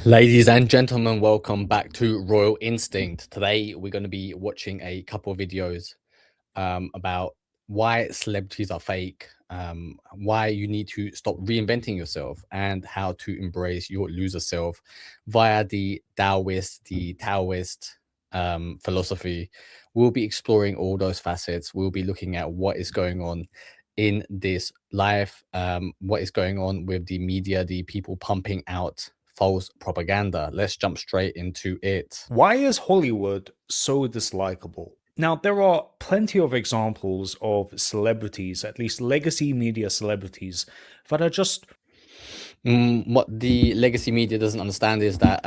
Ladies and gentlemen, welcome back to Royal Instinct. Today, we're going to be watching a couple of videos about why celebrities are fake, why you need to stop reinventing yourself, and how to embrace your loser self via the Taoist philosophy. We'll be exploring all those facets. We'll be looking at what is going on in this life, what is going on with the media, the people pumping out false propaganda. Let's jump straight into it. Why is Hollywood so dislikable? Now, there are plenty of examples of celebrities, at least legacy media celebrities, that are just What the legacy media doesn't understand is that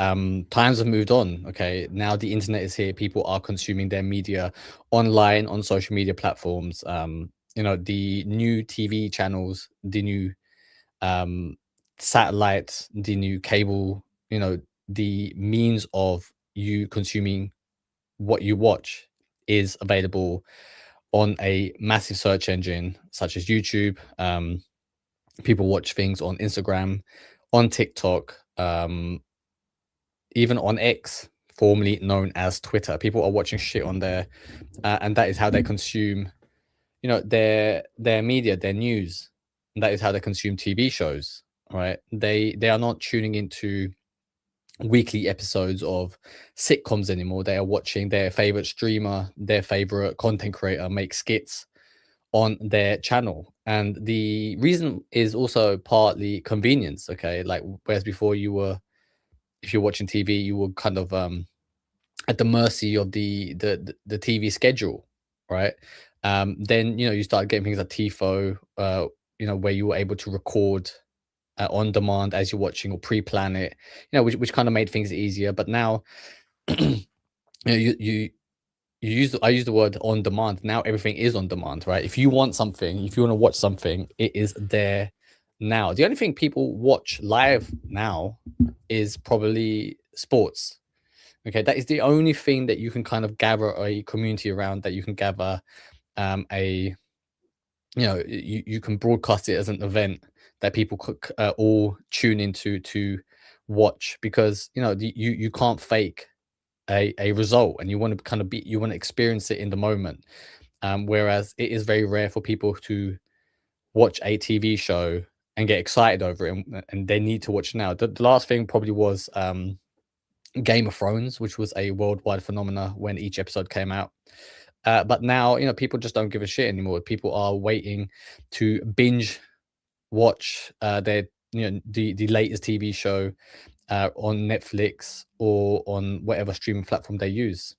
times have moved on. Okay, now the internet is here. People are consuming their media online on social media platforms. The new TV channels, the new um, satellite, the new cable. The means of you consuming what you watch is available on a massive search engine such as YouTube. People watch things on Instagram, on TikTok, even on X, formerly known as Twitter. People are watching shit on there, and that is how they consume, their media, their news. And that is how they consume TV shows, right? They are not tuning into weekly episodes of sitcoms anymore. They are watching their favorite streamer, their favorite content creator make skits on their channel. And the reason is also partly convenience. Okay, like whereas before if you're watching TV, you were kind of at the mercy of the TV schedule, right? Then you start getting things like TiFo, where you were able to record on demand as you're watching or pre-plan it, which kind of made things easier. But now, I use the word on demand. Now everything is on demand, right? If you want something, if you want to watch something, it is there now. The only thing people watch live now is probably sports. Okay, that is the only thing that you can kind of gather a community around, that you can gather a you can broadcast it as an event that people could all tune into to watch, because you can't fake a result, and you want to kind of you want to experience it in the moment. Whereas it is very rare for people to watch a TV show and get excited over it, and they need to watch now. The last thing probably was Game of Thrones, which was a worldwide phenomena when each episode came out. But now, people just don't give a shit anymore. People are waiting to binge watch the latest TV show on Netflix or on whatever streaming platform they use.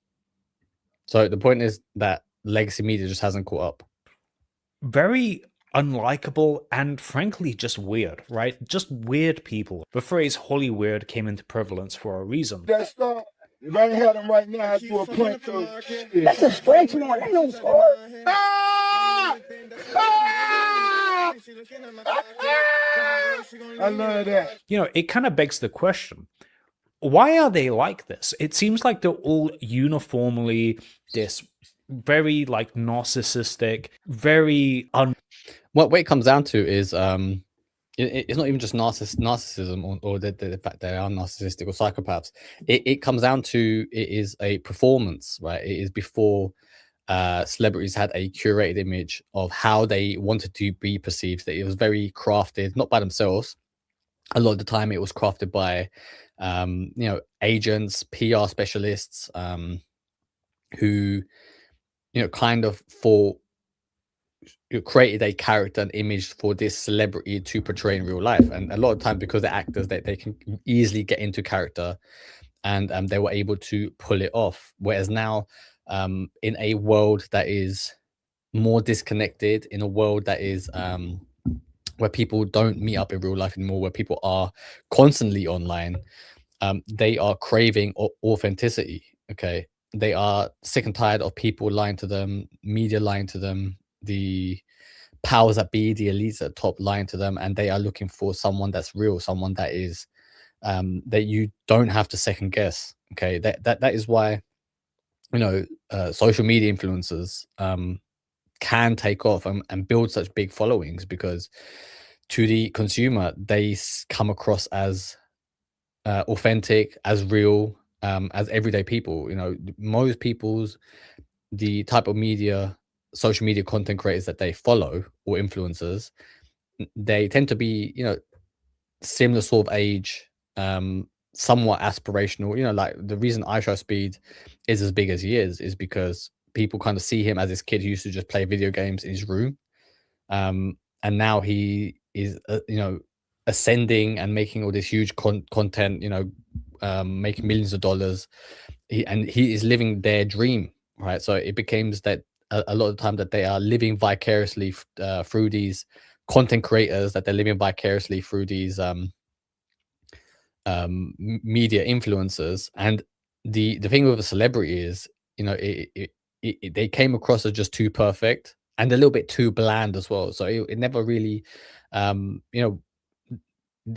So the point is that legacy media just hasn't caught up. very unlikable and frankly just weird, right? Just weird people. The phrase Hollywood came into prevalence for a reason. That star, if I ain't had him right now, I'd do a point to that's a stretch man. That don't score. Ah! Ah! I love that. It kind of begs the question, why are they like this? It seems like they're all uniformly this very like narcissistic, very What it comes down to is it's not even just narcissism, or the fact they are narcissistic or psychopaths. It comes down to, it is a performance, right? It is before celebrities had a curated image of how they wanted to be perceived, that it was very crafted, not by themselves. A lot of the time it was crafted by agents, PR specialists, who kind of for created a character and image for this celebrity to portray in real life. And a lot of time, because they're actors, they can easily get into character, and they were able to pull it off. Whereas now, in a world that is more disconnected, in a world that is where people don't meet up in real life anymore, where people are constantly online, they are craving authenticity. Okay, they are sick and tired of people lying to them, media lying to them, the powers that be, the elites at top lying to them, and they are looking for someone that's real, someone that is that you don't have to second guess. Okay, that is why social media influencers can take off and build such big followings, because to the consumer they come across as authentic, as real as everyday people. Most people's the type of media, social media content creators that they follow or influencers, they tend to be, similar sort of age, somewhat aspirational. Like the reason I Show Speed is as big as he is because people kind of see him as this kid who used to just play video games in his room. And now he is, ascending and making all this huge content, making millions of dollars. He is living their dream, right? So it becomes that a lot of the time that they are living vicariously through these content creators, that they're living vicariously through these media influencers. And the thing with a celebrity is, they came across as just too perfect and a little bit too bland as well. So it never really, um, you know,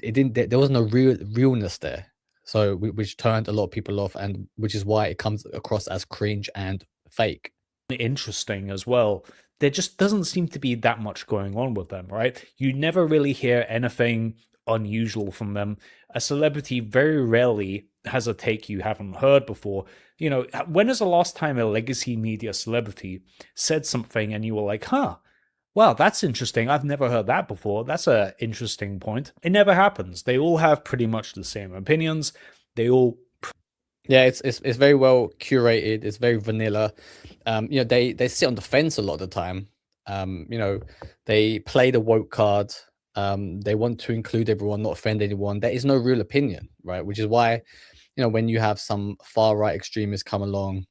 it didn't. There was no realness there. So which turned a lot of people off, and which is why it comes across as cringe and fake. Interesting as well. There just doesn't seem to be that much going on with them, right? You never really hear anything unusual from them. A celebrity very rarely has a take you haven't heard before. When is the last time a legacy media celebrity said something and you were like, huh, wow, that's interesting. I've never heard that before. That's an interesting point. It never happens. They all have pretty much the same opinions. They all Yeah, it's very well curated. It's very vanilla. They sit on the fence a lot of the time. They play the woke card. They want to include everyone, not offend anyone. There is no real opinion, right? Which is why, when you have some far right extremists come along,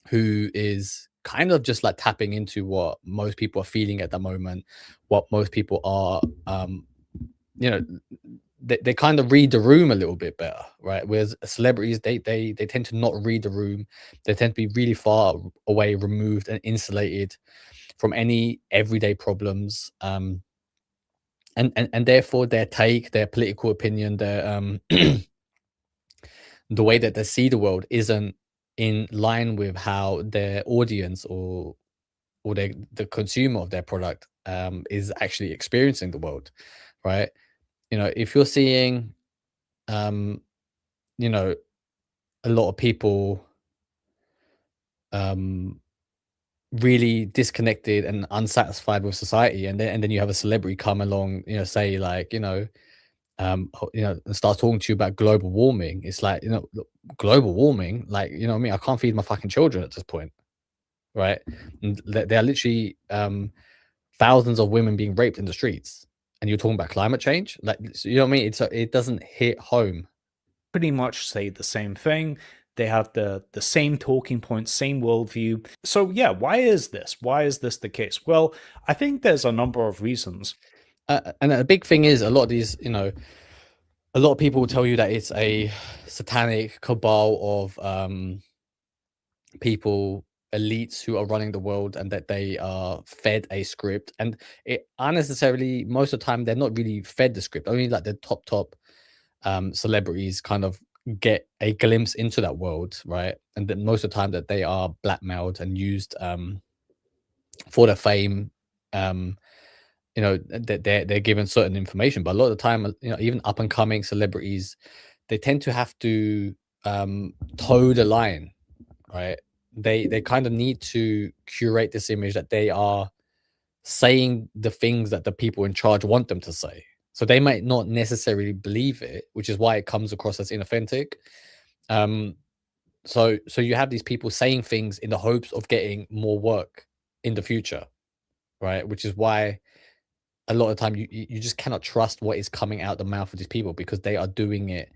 who is kind of just like tapping into what most people are feeling at the moment, what most people are, you know, they kind of read the room a little bit better, right? Whereas celebrities, they tend to not read the room. They tend to be really far away, removed, and insulated from any everyday problems. And therefore their take, their political opinion, their the way that they see the world isn't in line with how their audience or the consumer of their product is actually experiencing the world, right? If you're seeing you know a lot of people um really disconnected and unsatisfied with society, and then you have a celebrity come along, say like, and start talking to you about global warming. It's like, look, global warming, like, what I mean, I can't feed my fucking children at this point, right? And there are literally thousands of women being raped in the streets, and you're talking about climate change, like, so, you know what I mean? It doesn't hit home. pretty much say the same thing. They have the same talking points, same worldview. So yeah, why is this? Why is this the case? Well, I think there's a number of reasons. And a big thing is, a lot of these, a lot of people will tell you that it's a satanic cabal of people, elites who are running the world, and that they are fed a script. And it unnecessarily, most of the time, they're not really fed the script. Only like the top celebrities kind of get a glimpse into that world, right? And then most of the time that they are blackmailed and used for their fame. That they're given certain information, but a lot of the time, even up and coming celebrities, they tend to have to toe the line, right? They kind of need to curate this image that they are saying the things that the people in charge want them to say. So they might not necessarily believe it, which is why it comes across as inauthentic. So you have these people saying things in the hopes of getting more work in the future, right? Which is why a lot of the time you just cannot trust what is coming out the mouth of these people, because they are doing it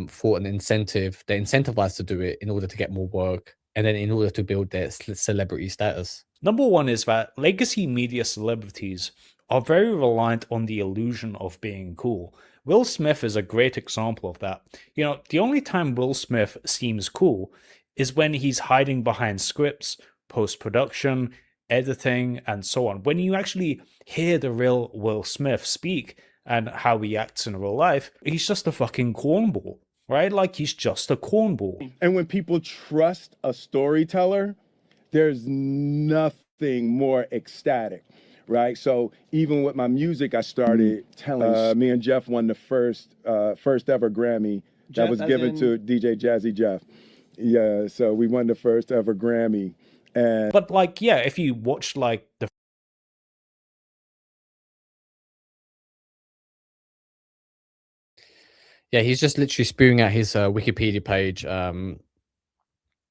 for an incentive. They're incentivized to do it in order to get more work, and then in order to build their celebrity status. Number one is that legacy media celebrities are very reliant on the illusion of being cool. Will Smith is a great example of that. The only time Will Smith seems cool is when he's hiding behind scripts, post production, editing, and so on. When you actually hear the real Will Smith speak and how he acts in real life, he's just a fucking cornball, right? Like, he's just a cornball. And when people trust a storyteller, there's nothing more ecstatic, right? So even with my music, I started telling. Me and Jeff won the first ever Grammy that was given to DJ Jazzy Jeff. Yeah, so we won the first ever Grammy. And But like, yeah, if you watch like the Yeah, he's just literally spewing out his Wikipedia page.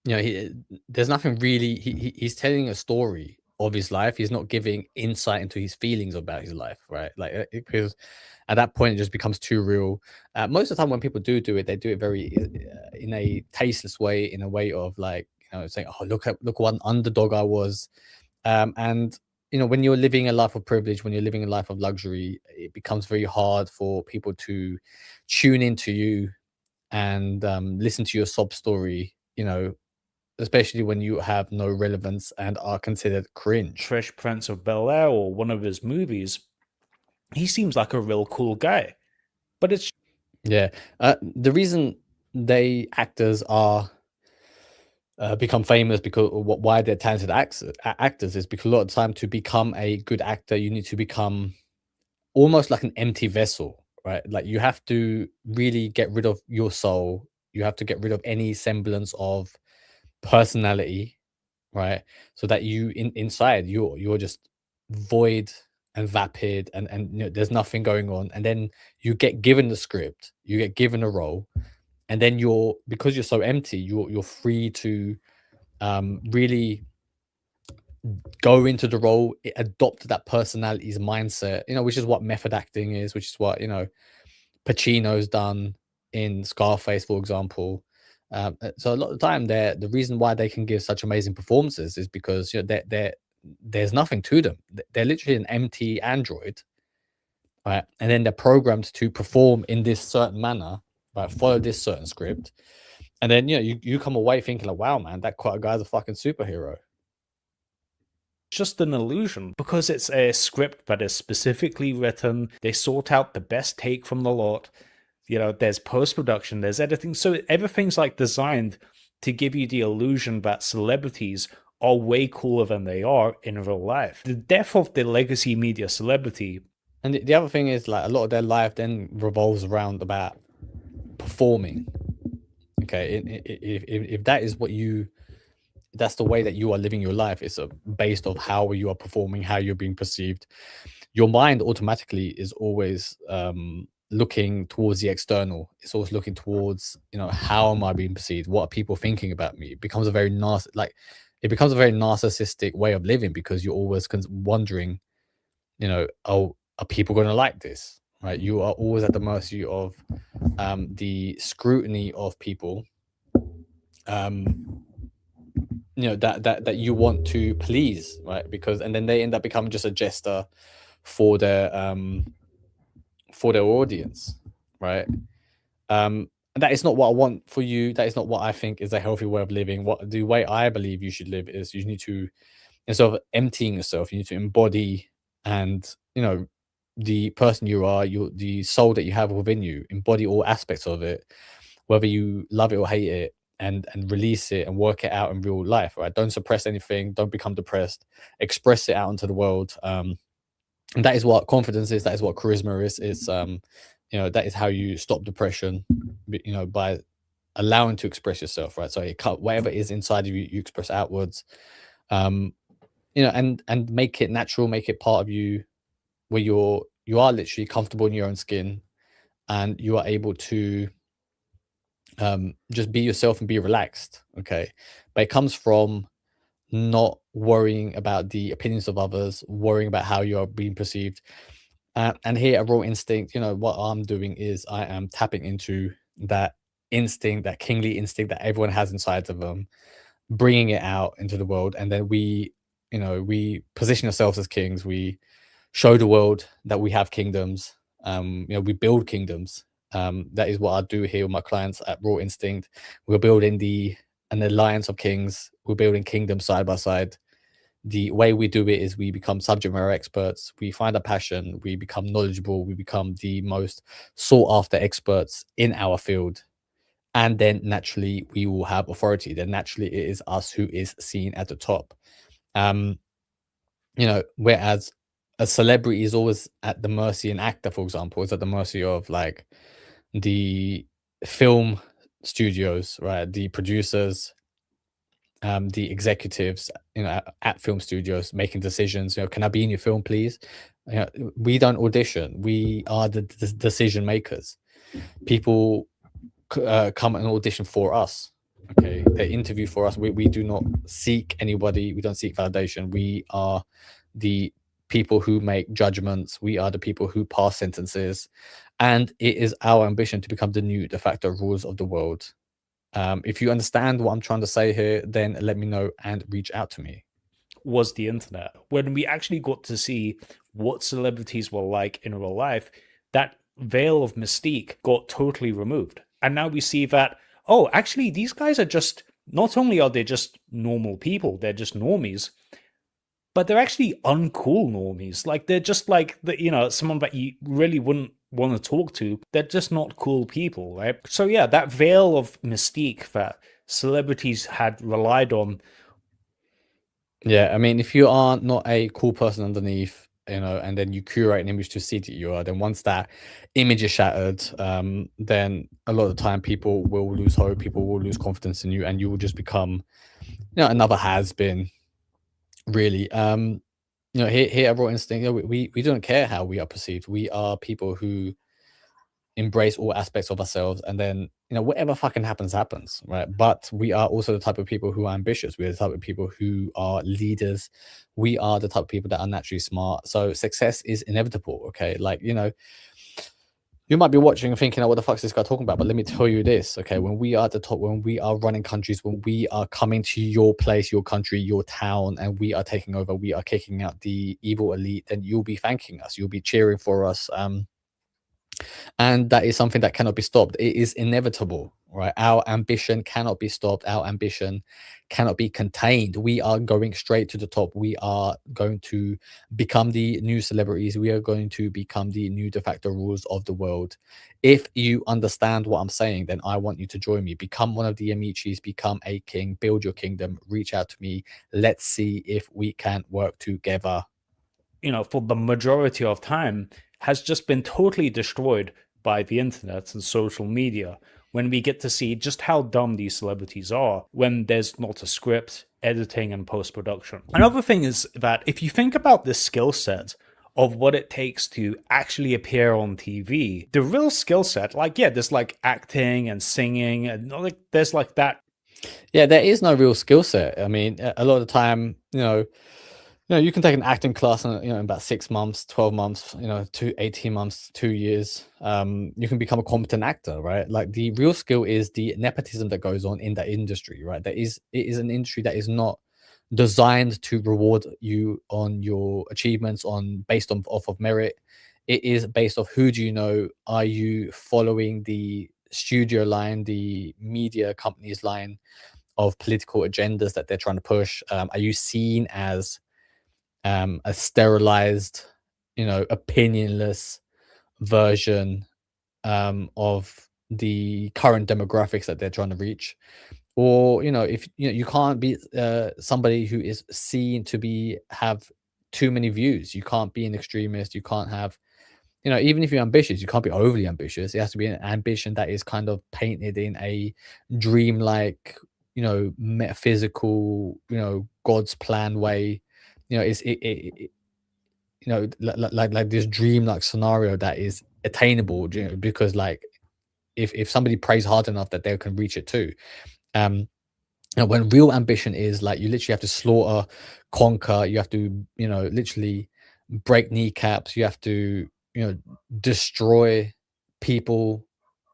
There's nothing really. He's telling a story of his life. He's not giving insight into his feelings about his life, right? Like because at that point it just becomes too real. Most of the time when people do it, they do it very in a tasteless way, in a way of like saying, "Oh, look what an underdog I was," and when you're living a life of privilege, when you're living a life of luxury, it becomes very hard for people to tune into you and listen to your sob story. Especially when you have no relevance and are considered cringe. Fresh Prince of Bel-Air or one of his movies, he seems like a real cool guy. But it's Yeah. The reason actors are become famous because why they're talented actors is because a lot of the time to become a good actor, you need to become almost like an empty vessel, right? Like you have to really get rid of your soul. You have to get rid of any semblance of personality, right? So that inside you're just void and vapid and there's nothing going on. And then you get given the script, you get given a role, and then because you're so empty, you're free to really go into the role, adopt that personality's mindset, which is what method acting is, which is what Pacino's done in Scarface, for example. So a lot of the time, the reason why they can give such amazing performances is because there's nothing to them. They're literally an empty android, right? And then they're programmed to perform in this certain manner, right? Follow this certain script, and then you come away thinking like, wow, man, that guy's a fucking superhero. just an illusion because it's a script that is specifically written. They sort out the best take from the lot. There's post-production, there's editing. So everything's like designed to give you the illusion that celebrities are way cooler than they are in real life. The death of the legacy media celebrity. And the other thing is like a lot of their life then revolves around about performing. Okay, if that is that's the way that you are living your life. It's based off how you are performing, how you're being perceived. Your mind automatically is always looking towards the external. It's always looking towards how am I being perceived? What are people thinking about me? It becomes a very narcissistic way of living because you're always wondering, oh, are people going to like this? Right? You are always at the mercy of the scrutiny of people. That you want to please, right? And then they end up becoming just a jester for their audience, right? And that is not what I want for you. That is not what I think is a healthy way of living. What the way I believe you should live is you need to, instead of emptying yourself, you need to embody and the person you are, the soul that you have within you, embody all aspects of it, whether you love it or hate it, and release it and work it out in real life, right? Don't suppress anything, don't become depressed, express it out into the world. And that is what confidence is, that is what charisma is. It's that is how you stop depression, by allowing to express yourself, right? So whatever is inside of you, you express outwards. And make it natural, make it part of you, where you are literally comfortable in your own skin, and you are able to just be yourself and be relaxed. Okay, but it comes from not worrying about the opinions of others, worrying about how you are being perceived. And here at Raw Instinct, what I'm doing is I am tapping into that instinct, that kingly instinct that everyone has inside of them, bringing it out into the world, and then we position ourselves as kings. We show the world that we have kingdoms. We build kingdoms. That is what I do here with my clients at Raw Instinct. We're building an alliance of kings. We're building kingdoms side by side. The way we do it is we become subject matter experts. We find a passion. We become knowledgeable. We become the most sought after experts in our field. And then naturally we will have authority. Then naturally it is us who is seen at the top. Whereas a celebrity is always at the mercy, an actor, for example, is at the mercy of like the film studios, right? The producers, the executives, at film studios making decisions. Can I be in your film, please? We don't audition. We are the decision makers. People come and audition for us. Okay, they interview for us. We do not seek anybody. We don't seek validation. We are the people who make judgments. We are the people who pass sentences, and it is our ambition to become the new de facto rules of the world. If you understand what I'm trying to say here, then let me know and reach out to me. Was the internet. When we actually got to see what celebrities were like in real life, that veil of mystique got totally removed. And now we see that, oh, actually, these guys are just, not only are they just normal people, they're just normies, but they're actually uncool normies. Like, they're just like, someone that you really wouldn't want to talk to. They're just not cool people, right? So yeah, that veil of mystique that celebrities had relied on. Yeah, I mean, if you are not a cool person underneath, and then you curate an image to see that you are, then once that image is shattered, then a lot of the time people will lose hope, people will lose confidence in you, and you will just become, another has been, really. Here at Raw Instinct, we don't care how we are perceived. We are people who embrace all aspects of ourselves, and then whatever fucking happens, right? But we are also the type of people who are ambitious. We're the type of people who are leaders. We are the type of people that are naturally smart. So success is inevitable. Okay, like you might be watching and thinking, oh, what the fuck is this guy talking about? But let me tell you this, okay? When we are at the top, when we are running countries, when we are coming to your place, your country, your town, and we are taking over, we are kicking out the evil elite, then you'll be thanking us, you'll be cheering for us. And that is something that cannot be stopped. It is inevitable, right? Our ambition cannot be stopped. Our ambition cannot be contained. We are going straight to the top. We are going to become the new celebrities. We are going to become the new de facto rules of the world. If you understand what I'm saying, then I want you to join me. Become one of the Amichis, become a king, build your kingdom, reach out to me. Let's see if we can work together. For the majority of time, has just been totally destroyed by the internet and social media, when we get to see just how dumb these celebrities are when there's not a script, editing, and post-production. Another thing is that if you think about the skill set of what it takes to actually appear on TV, the real skill set, there's like acting and singing, and there's like that. Yeah, there is no real skill set. I mean, a lot of the time, you can take an acting class in about 6 months, 12 months, 18 months, 2 years. You can become a competent actor, right? Like, the real skill is the nepotism that goes on in that industry, right? It is an industry that is not designed to reward you on your achievements based on off of merit. It is based off, who do you know? Are you following the studio line, the media company's line of political agendas that they're trying to push? Are you seen as a sterilized, opinionless version of the current demographics that they're trying to reach? Or if you can't be somebody who is seen to have too many views. You can't be an extremist. You can't have, even if you're ambitious, you can't be overly ambitious. It has to be an ambition that is kind of painted in a dreamlike, metaphysical, God's plan way. It's like this dream-like scenario that is attainable, because like if somebody prays hard enough, that they can reach it too. When real ambition is like, you literally have to slaughter, conquer, you have to literally break kneecaps, you have to destroy people,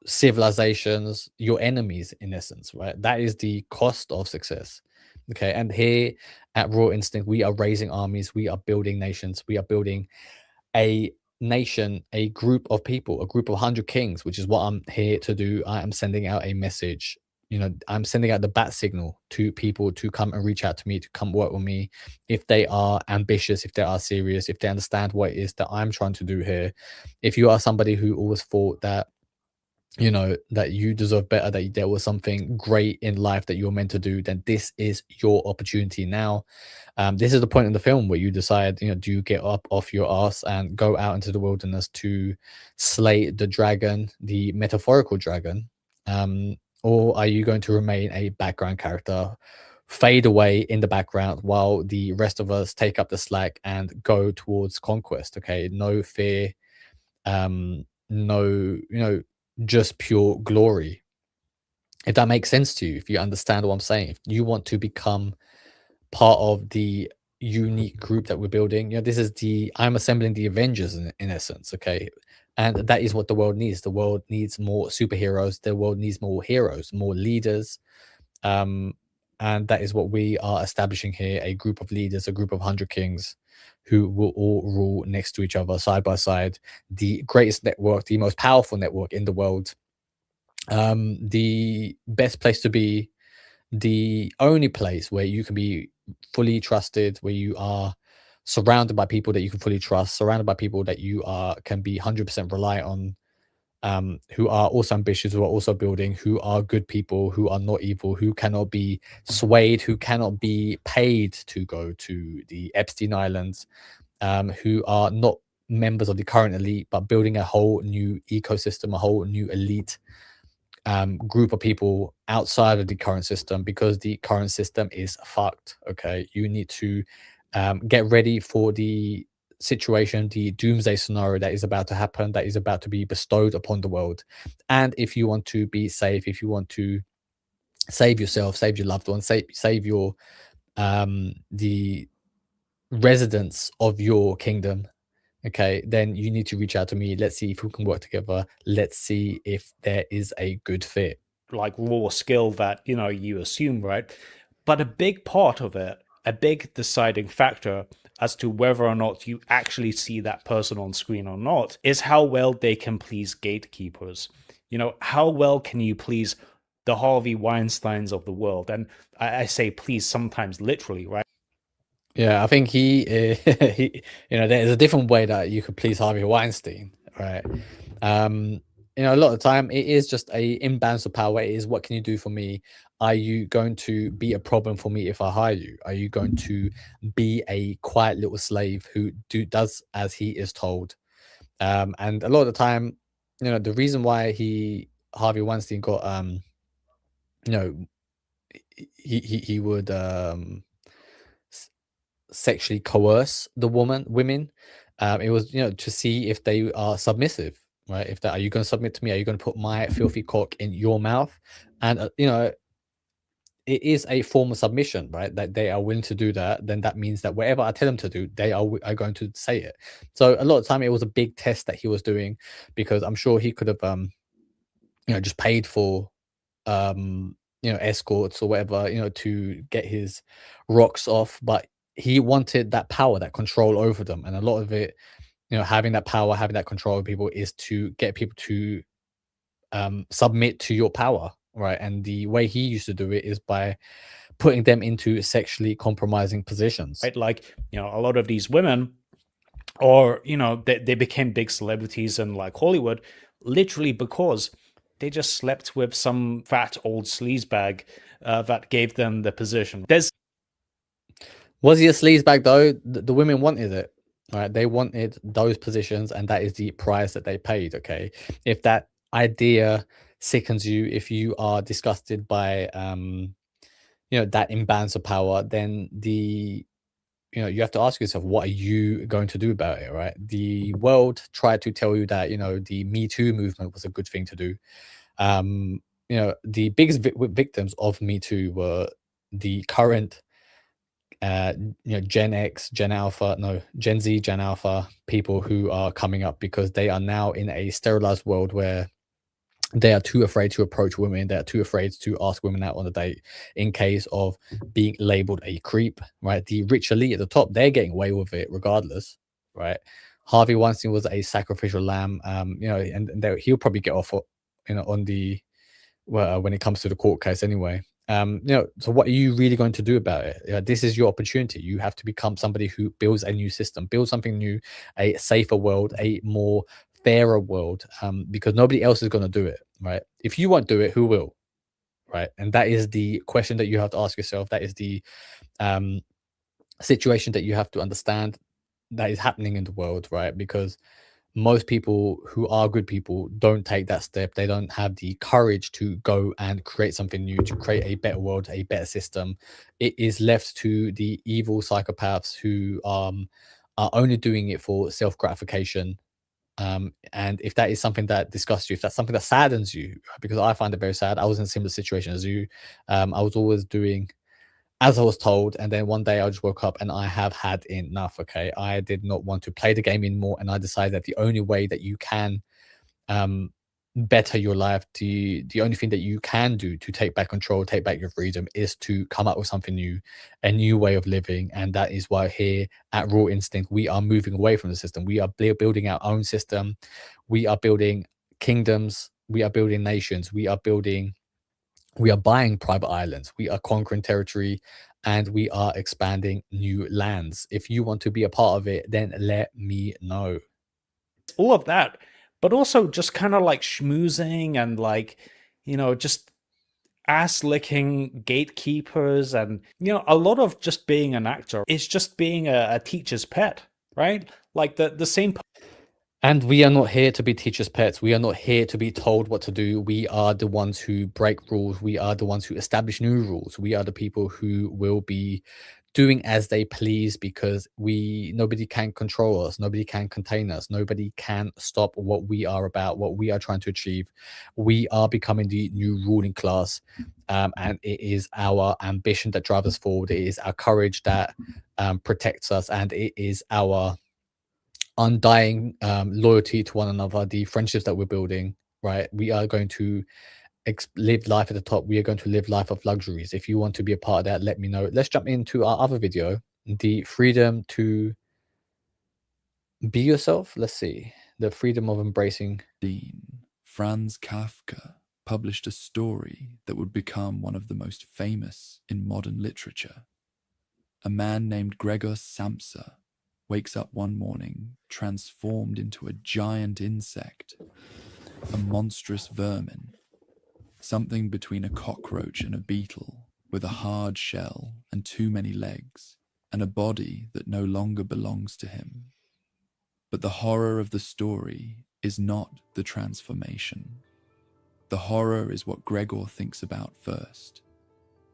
civilizations, your enemies, in essence, right? That is the cost of success. Okay, and here at Raw Instinct, we are raising armies, we are building nations, we are building a nation, a group of people, a group of 100 kings, which is what I'm here to do. I am sending out a message. I'm sending out the bat signal to people to come and reach out to me, to come work with me, if they are ambitious, if they are serious, if they understand what it is that I'm trying to do here. If you are somebody who always thought that that you deserve better, that there was something great in life that you're meant to do, then this is your opportunity now. This is the point in the film where you decide, do you get up off your ass and go out into the wilderness to slay the dragon, the metaphorical dragon, or are you going to remain a background character, fade away in the background while the rest of us take up the slack and go towards conquest? Okay, no fear, no, just pure glory. If that makes sense to you, if you understand what I'm saying, if you want to become part of the unique group that we're building, this is I'm assembling the Avengers in essence. Okay, and that is what the world needs. The world needs more superheroes. The world needs more heroes, more leaders. And that is what we are establishing here: a group of leaders, a group of 100 kings who will all rule next to each other, side by side. The greatest network, the most powerful network in the world, the best place to be, the only place where you can be fully trusted, where you are surrounded by people that you can fully trust, surrounded by people that you can be 100% rely on, who are also ambitious, who are also building, who are good people, who are not evil, who cannot be swayed, who cannot be paid to go to the Epstein Islands, who are not members of the current elite, but building a whole new ecosystem, a whole new elite group of people outside of the current system, because the current system is fucked. Okay, you need to get ready for the situation, the doomsday scenario that is about to happen, that is about to be bestowed upon the world. And if you want to be safe, if you want to save yourself, save your loved ones, save your the residents of your kingdom, okay, then you need to reach out to me. Let's see if we can work together. Let's see if there is a good fit. Like raw skill that you assume, right? But a big part of it, a big deciding factor as to whether or not you actually see that person on screen or not, is how well they can please gatekeepers. How well can you please the Harvey Weinsteins of the world? And I say please sometimes literally, right? Yeah, I think he, there's a different way that you could please Harvey Weinstein, right? A lot of the time it is just a imbalance of power. It is, what can you do for me? Are you going to be a problem for me if I hire you? Are you going to be a quiet little slave who does as he is told? And a lot of the time, the reason why Harvey Weinstein got he would sexually coerce the women. It was, to see if they are submissive, right? If that, are you going to submit to me? Are you going to put my filthy cock in your mouth? And it is a form of submission, right? That they are willing to do that. Then that means that whatever I tell them to do, they are going to say it. So a lot of time it was a big test that he was doing, because I'm sure he could have just paid for escorts or whatever, to get his rocks off, but he wanted that power, that control over them. And a lot of it, having that power, having that control over people, is to get people to submit to your power, right? And the way he used to do it is by putting them into sexually compromising positions. Right? Like, a lot of these women, or they became big celebrities in like Hollywood literally because they just slept with some fat old sleazebag that gave them the position. Was he a sleazebag though? The women wanted it, right? They wanted those positions, and that is the price that they paid. Okay, if that idea sickens you, if you are disgusted by that imbalance of power, then you have to ask yourself, what are you going to do about it, right? The world tried to tell you that the Me Too movement was a good thing to do. The biggest victims of Me Too were the current Gen X, Gen Z, Gen Alpha people who are coming up, because they are now in a sterilized world where they are too afraid to approach women. They're too afraid to ask women out on a date in case of being labeled a creep, right? The rich elite at the top, they're getting away with it regardless, right? Harvey Weinstein was a sacrificial lamb, and he'll probably get off, on the when it comes to the court case anyway. So what are you really going to do about it? This is your opportunity. You have to become somebody who builds a new system, build something new, a safer world, a more fairer world, because nobody else is going to do it, right? If you won't do it, who will? Right? And that is the question that you have to ask yourself. That is the um, situation that you have to understand that is happening in the world, right? Because most people who are good people don't take that step. They don't have the courage to go and create something new, to create a better world, a better system. It is left to the evil psychopaths who are only doing it for self gratification. And if that is something that disgusts you, if that's something that saddens you, because I find it very sad. I was in a similar situation as you. I was always doing as I was told, and then one day I just woke up and I have had enough. Okay, I did not want to play the game anymore, and I decided that the only way that you can um, better your life, the only thing that you can do to take back control, take back your freedom, is to come up with something new, a new way of living. And that is why here at Raw Instinct we are moving away from the system. We are building our own system. We are building kingdoms. We are building nations. We are buying private islands, we are conquering territory, and we are expanding new lands. If you want to be a part of it, then let me know. All of that, but also just kind of like schmoozing and like, just ass licking gatekeepers. And, a lot of just being an actor is just being a teacher's pet, right? Like the same. And we are not here to be teachers' pets. We are not here to be told what to do. We are the ones who break rules. We are the ones who establish new rules. We are the people who will be doing as they please, because nobody can control us. Nobody can contain us. Nobody can stop what we are about, what we are trying to achieve. We are becoming the new ruling class. And it is our ambition that drives us forward. It is our courage that protects us. And it is our undying loyalty to one another, the friendships that we're building, right? We are going to live life at the top. We are going to live life of luxuries. If you want to be a part of that, let me know. Let's jump into our other video, the freedom to be yourself. Let's see, the freedom of embracing. Franz Kafka published a story that would become one of the most famous in modern literature. A man named Gregor Samsa wakes up one morning transformed into a giant insect, a monstrous vermin, something between a cockroach and a beetle, with a hard shell and too many legs, and a body that no longer belongs to him. But the horror of the story is not the transformation. The horror is what Gregor thinks about first,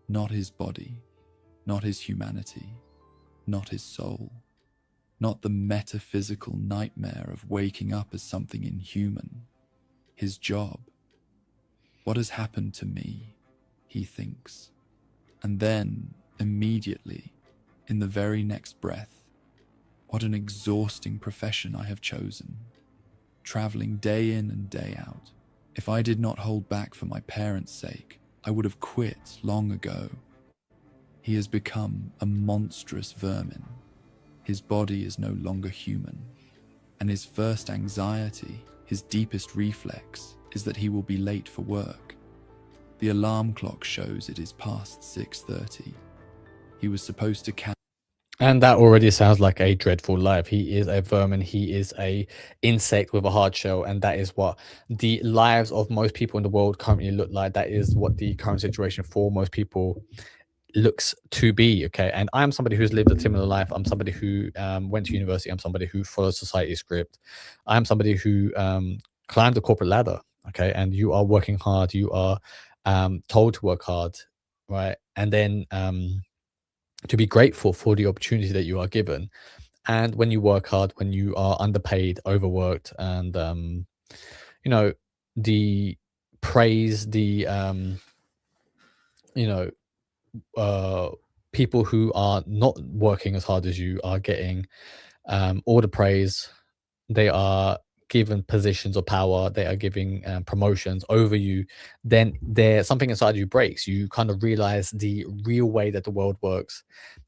not his body, not his humanity, not his soul. Not the metaphysical nightmare of waking up as something inhuman. His job. What has happened to me, he thinks. And then, immediately, in the very next breath, what an exhausting profession I have chosen. Traveling day in and day out. If I did not hold back for my parents' sake, I would have quit long ago. He has become a monstrous vermin. His body is no longer human, and his first anxiety, his deepest reflex, is that he will be late for work. The alarm clock shows it is past 6:30. He was supposed to And that already sounds like a dreadful life. He is a vermin. He is a insect with a hard shell, and that is what the lives of most people in the world currently look like. That is what the current situation for most people looks to be. Okay, and I'm somebody who's lived a similar life. I'm somebody who went to university. I'm somebody who follows society's script. I'm somebody who climbed the corporate ladder. Okay, and you are working hard. You are told to work hard, right? And then to be grateful for the opportunity that you are given. And when you work hard, when you are underpaid, overworked, and the praise, the you know people who are not working as hard as you are getting all the praise. They are given positions of power. They are giving promotions over you. Then something inside you breaks. You kind of realize the real way that the world works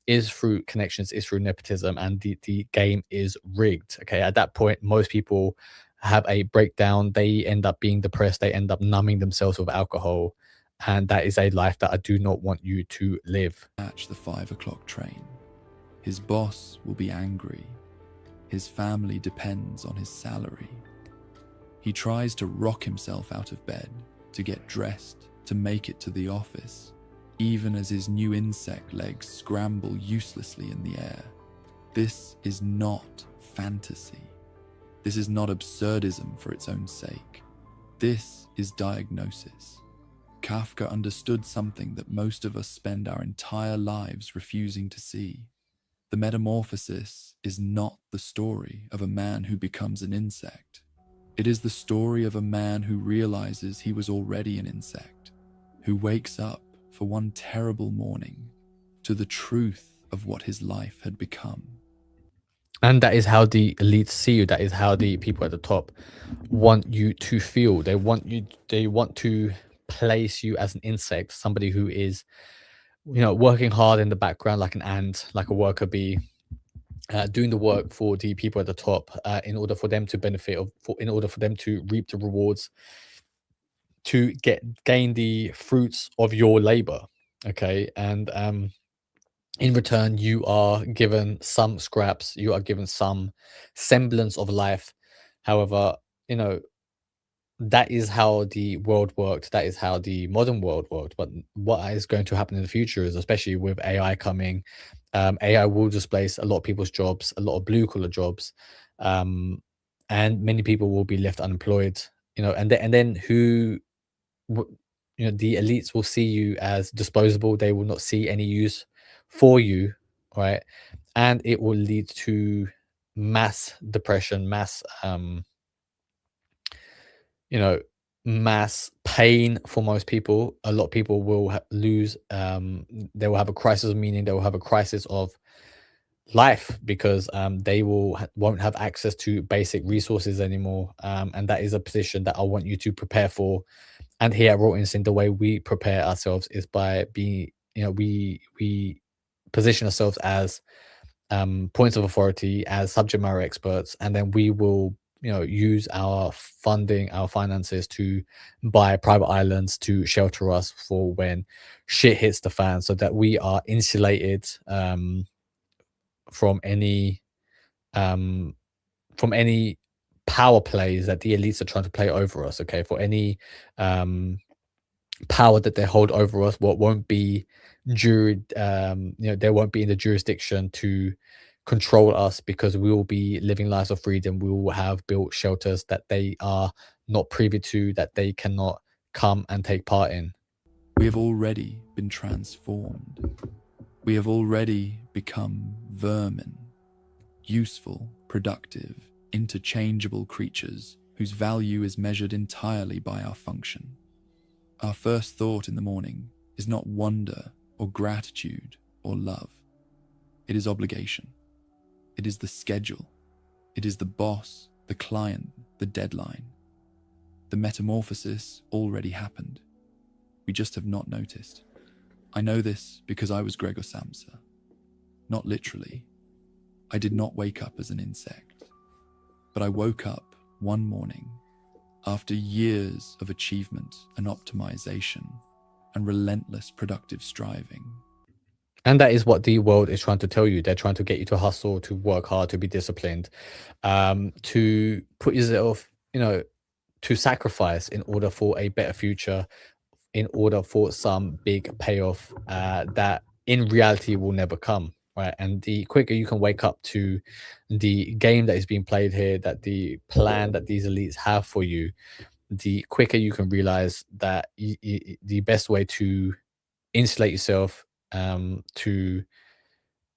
is through connections, is through nepotism, and the game is rigged. Okay, at that point, most people have a breakdown. They end up being depressed. They end up numbing themselves with alcohol. And that is a life that I do not want you to live. catch the 5 o'clock train. His boss will be angry. His family depends on his salary. He tries to rock himself out of bed, to get dressed, to make it to the office, even as his new insect legs scramble uselessly in the air. This is not fantasy. This is not absurdism for its own sake. This is diagnosis. Kafka understood something that most of us spend our entire lives refusing to see. The metamorphosis is not the story of a man who becomes an insect. It is the story of a man who realizes he was already an insect, who wakes up for one terrible morning to the truth of what his life had become. And that is how the elites see you. That is how the people at the top want you to feel. They want to place you as an insect, somebody who is, working hard in the background like an ant, like a worker bee, doing the work for the people at the top, in order for them to benefit, in order for them to reap the rewards, to gain the fruits of your labor. Okay. And in return, you are given some scraps, you are given some semblance of life. However, you know, that is how the world worked. That is how the modern world worked. But what is going to happen in the future is, especially with AI coming, AI will displace a lot of people's jobs, a lot of blue collar jobs, and many people will be left unemployed. And then the elites will see you as disposable. They will not see any use for you, right? And it will lead to mass depression, you know mass pain for most people. A lot of people will lose, they will have a crisis of meaning. They will have a crisis of life, because they won't have access to basic resources anymore, and that is a position that I want you to prepare for. And here at Raw Instinct, the way we prepare ourselves is by being, we position ourselves as points of authority, as subject matter experts, and then we will, use our funding, our finances to buy private islands to shelter us for when shit hits the fan, so that we are insulated from any um, from any power plays that the elites are trying to play over us. Okay, for any um, power that they hold over us, what won't be they won't be in the jurisdiction to control us, because we will be living lives of freedom. We will have built shelters that they are not privy to, that they cannot come and take part in. We have already been transformed. We have already become vermin, useful, productive, interchangeable creatures whose value is measured entirely by our function. Our first thought in the morning is not wonder or gratitude or love. It is obligation. It is the schedule. It is the boss, the client, the deadline. The metamorphosis already happened. We just have not noticed. I know this because I was Gregor Samsa. Not literally. I did not wake up as an insect. But I woke up one morning after years of achievement and optimization and relentless productive striving. And that is what the world is trying to tell you. They're trying to get you to hustle, to work hard, to be disciplined, to put yourself, to sacrifice in order for a better future, in order for some big payoff that in reality will never come. Right. And the quicker you can wake up to the game that is being played here, that the plan that these elites have for you, the quicker you can realize that the best way to insulate yourself, to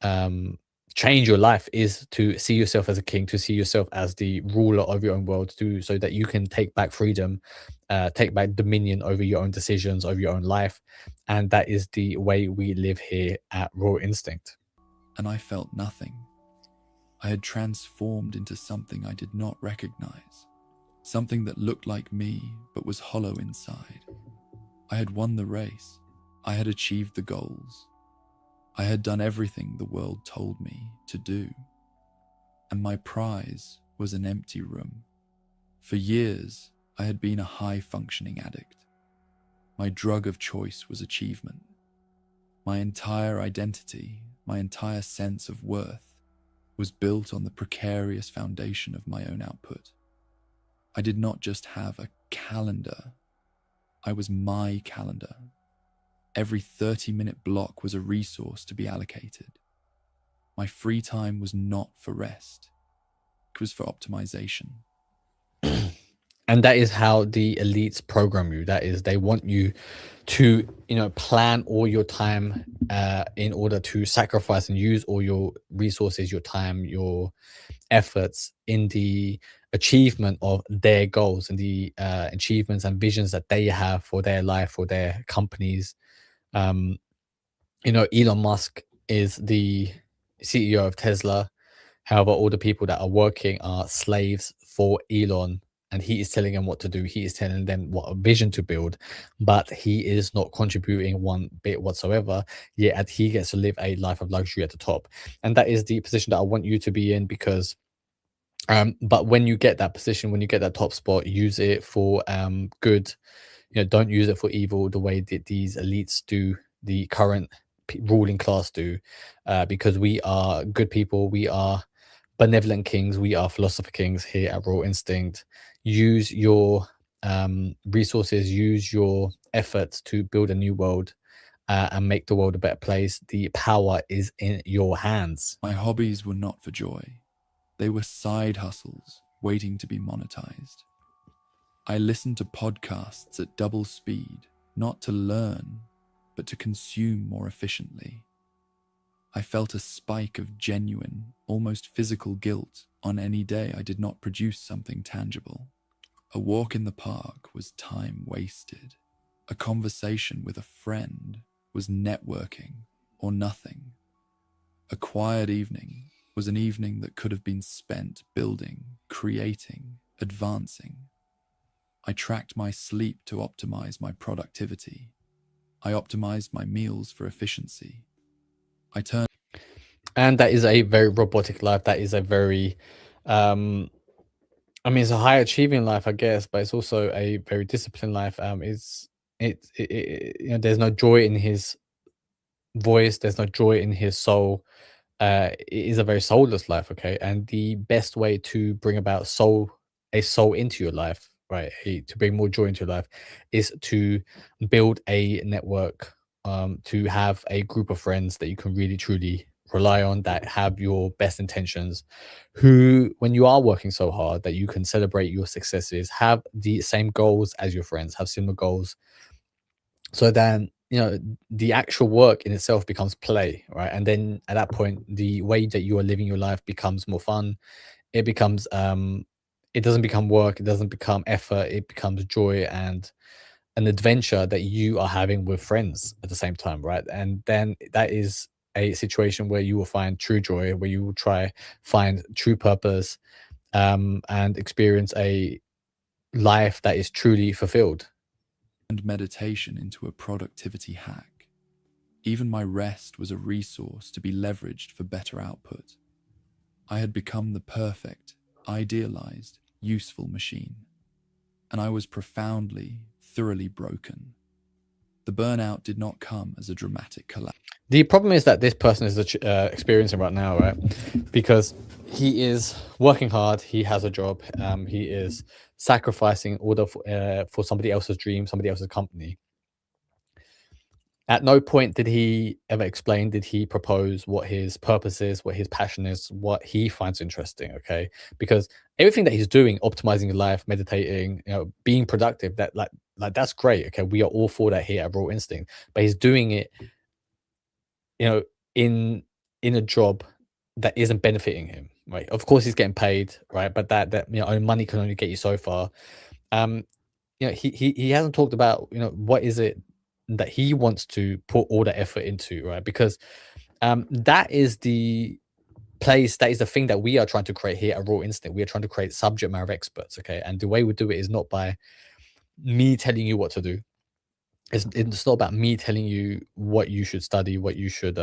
um, change your life, is to see yourself as a king, to see yourself as the ruler of your own world, so that you can take back freedom, take back dominion over your own decisions, over your own life. And that is the way we live here at Raw Instinct. And I felt nothing. I had transformed into something I did not recognize, something that looked like me but was hollow inside. I had won the race. I had achieved the goals. I had done everything the world told me to do. And my prize was an empty room. For years, I had been a high-functioning addict. My drug of choice was achievement. My entire identity, my entire sense of worth, was built on the precarious foundation of my own output. I did not just have a calendar, I was my calendar. Every 30-minute block was a resource to be allocated. My free time was not for rest, it was for optimization. And that is how the elites program you. That is, they want you to, plan all your time in order to sacrifice and use all your resources, your time, your efforts in the achievement of their goals and the achievements and visions that they have for their life, for their companies. um Elon Musk is the CEO of Tesla. However, all the people that are working are slaves for Elon, and he is telling them what to do. He is telling them what a vision to build, but he is not contributing one bit whatsoever. Yet he gets to live a life of luxury at the top, and that is the position that I want you to be in. Because, but when you get that position, when you get that top spot, use it for good. Don't use it for evil the way that these elites do, the current ruling class do, because we are good people. We are benevolent kings. We are philosopher kings here at Raw Instinct. Use your resources, use your efforts to build a new world and make the world a better place. The power is in your hands. My hobbies were not for joy. They were side hustles waiting to be monetized. I listened to podcasts at double speed, not to learn, but to consume more efficiently. I felt a spike of genuine, almost physical guilt on any day I did not produce something tangible. A walk in the park was time wasted. A conversation with a friend was networking or nothing. A quiet evening was an evening that could have been spent building, creating, advancing. I tracked my sleep to optimize my productivity. I optimized my meals for efficiency. And that is a very robotic life. That is a very, it's a high achieving life, I guess, but it's also a very disciplined life. There's no joy in his voice. There's no joy in his soul. It is a very soulless life. Okay. And the best way to bring about a soul into your life, right, to bring more joy into your life, is to build a network, to have a group of friends that you can really truly rely on, that have your best intentions, who, when you are working so hard, that you can celebrate your successes, have the same goals as your friends, have similar goals. So then, the actual work in itself becomes play, right? And then at that point, the way that you are living your life becomes more fun. It becomes it doesn't become work, it doesn't become effort, it becomes joy and an adventure that you are having with friends at the same time, right? And then that is a situation where you will find true joy, where you will find true purpose, and experience a life that is truly fulfilled. And meditation into a productivity hack. Even my rest was a resource to be leveraged for better output. I had become the perfect, idealized, useful machine. And I was profoundly, thoroughly broken. The burnout did not come as a dramatic collapse. The problem is that this person is experiencing right now, right? Because he is working hard, he has a job, he is sacrificing order for somebody else's dream, somebody else's company. At no point did he ever explain, did he propose what his purpose is, what his passion is, what he finds interesting, okay? Because everything that he's doing, optimizing his life, meditating, being productive, that like that's great, okay? We are all for that here at Raw Instinct, but he's doing it, in a job that isn't benefiting him, right? Of course he's getting paid, right? But that money can only get you so far. He hasn't talked about what is it that he wants to put all the effort into, right? Because that is the place, that is the thing that we are trying to create here at Raw Instinct. We are trying to create subject matter experts, okay? And the way we do it is not by me telling you what to do. It's not about me telling you what you should study, what you should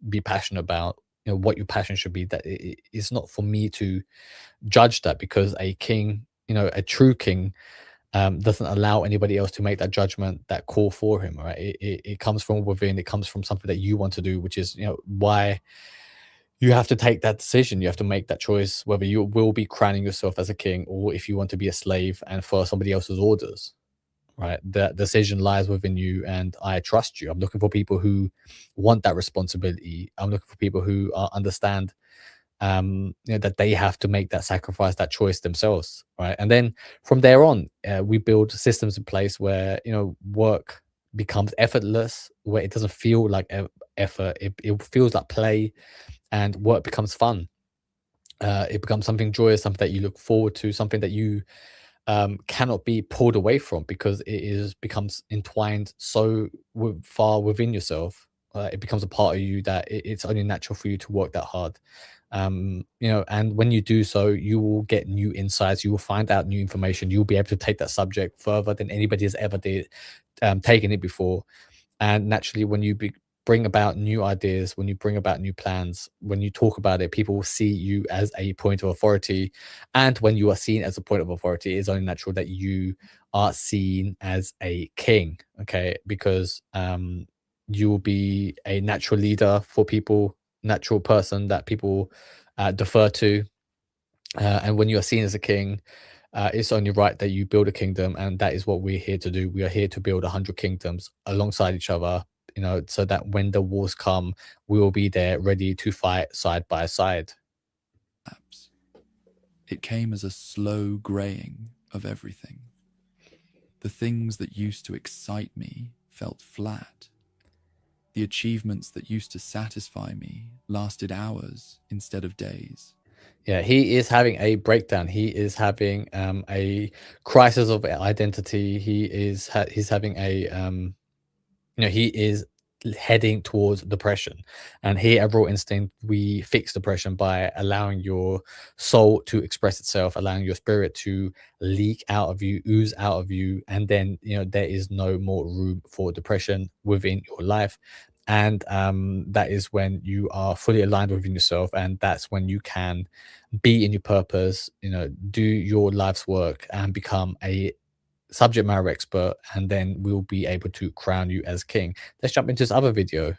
be passionate about, what your passion should be. That it's not for me to judge that, because a king, a true king, doesn't allow anybody else to make that judgment, that call for him, right? It comes from within. It comes from something that you want to do, which is why you have to take that decision. You have to make that choice whether you will be crowning yourself as a king or if you want to be a slave and follow somebody else's orders, right? That decision lies within you, and I trust you. I'm looking for people who want that responsibility. I'm looking for people who understand that they have to make that sacrifice, that choice themselves, right? And then from there on, we build systems in place where work becomes effortless, where it doesn't feel like effort. It feels like play, and work becomes fun. It becomes something joyous, something that you look forward to, something that you cannot be pulled away from, because becomes entwined so far within yourself. It becomes a part of you that it's only natural for you to work that hard. And when you do so, you will get new insights. You will find out new information. You'll be able to take that subject further than anybody has ever taken it before. And naturally, when you bring about new ideas, when you bring about new plans, when you talk about it, people will see you as a point of authority. And when you are seen as a point of authority, it's only natural that you are seen as a king, okay? Because you will be a natural leader for people, natural person that people defer to. And when you are seen as a king, it's only right that you build a kingdom, and that is what we're here to do. We are here to build 100 kingdoms alongside each other, so that when the wars come, we will be there ready to fight side by side. It came as a slow graying of everything. The things that used to excite me felt flat. The achievements that used to satisfy me lasted hours instead of days. Yeah, he is having a breakdown. He is having a crisis of identity. He's having a he is heading towards depression. And here at Raw Instinct, we fix depression by allowing your soul to express itself, allowing your spirit to leak out of you, ooze out of you, and then there is no more room for depression within your life. And that is when you are fully aligned within yourself, and that's when you can be in your purpose, do your life's work and become a subject matter expert, and then we'll be able to crown you as king. Let's jump into this other video.